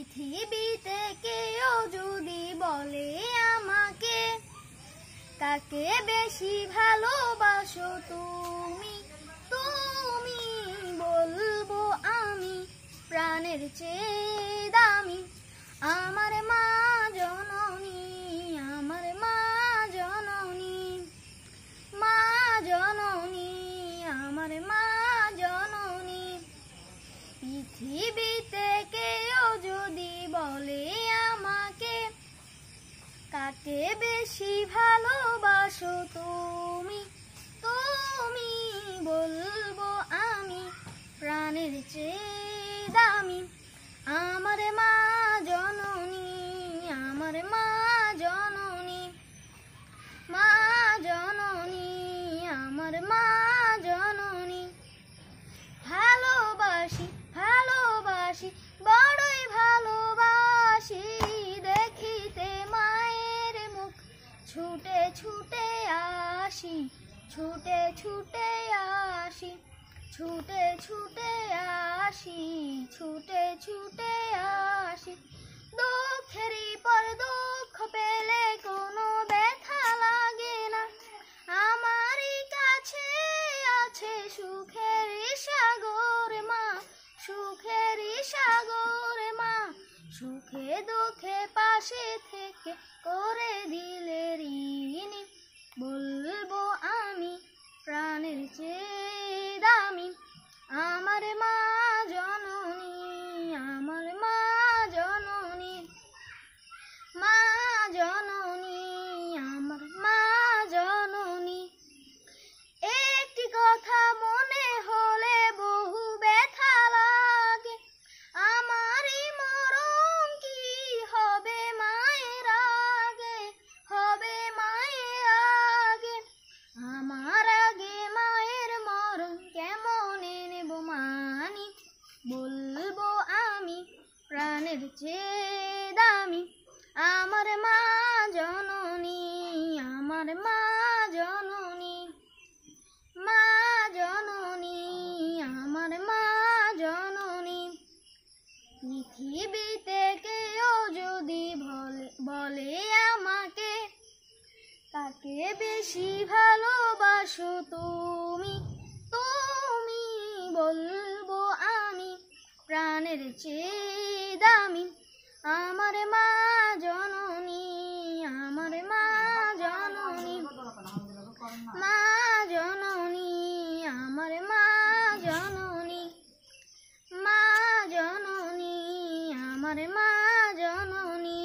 পৃথিবীতে কেউ যদি বলে আমাকে কাকে বেশি ভালোবাসো তুমি, তুমি বলবো আমি প্রাণের চেয়ে দামি আমার মা জননী, আমার মা জননী, মা জননী, আমার মা জননী। পৃথিবীতে কেউ যদি বলে আমাকে কাকে বেশি ভালোবাসো তুমি, তুমি বলবো আমি প্রাণের চেয়ে দামি আমার মা জননী, আমার মা জননী, মা জননী, আমার মা জননী। ভালোবাসি ভালোবাসি বড়ই ভালোবাসি দেখিতে মায়ের মুখ ছুটে ছুটে আসি, ছুটে ছুটে আসি, ছুটে ছুটে আসি, ছুটে ছুটে আসি। দুঃখেরই পর দুঃখ পেলে কোনো ব্যথা লাগে না, আমারই কাছে আছে সুখের সাগর মা, সুখের সাগর মা। সুখে দুঃখে পাশে থেকে করে দিলে ঋণী বলবো আমি প্রাণের চেয়ে দামি আমার মা জননী, আমার মা জননী, মা জননী, আমার মা জননী। একটি কথা মনে হলে বহু ব্যথা লাগে, আমারই মরণ কি হবে মায়ের আগে, হবে মায়ের আগে। আমার আগে মায়ের মরণ কেমনে নেব মানি বলবো আমি প্রাণের চেয়ে দামি আমার মা জননী, আমার মা জননী, মা জননী, আমার মা জননী। পৃথিবীতে কেউ যদি বলে আমাকে কাকে বেশি ভালোবাসো তুমি, তুমি বলবো আমি প্রাণের চেয়ে দামি আমার মা জননী, আমার মা জননী, মা জননী, আমার মা জননী, মা জননী, আমার মা জননী।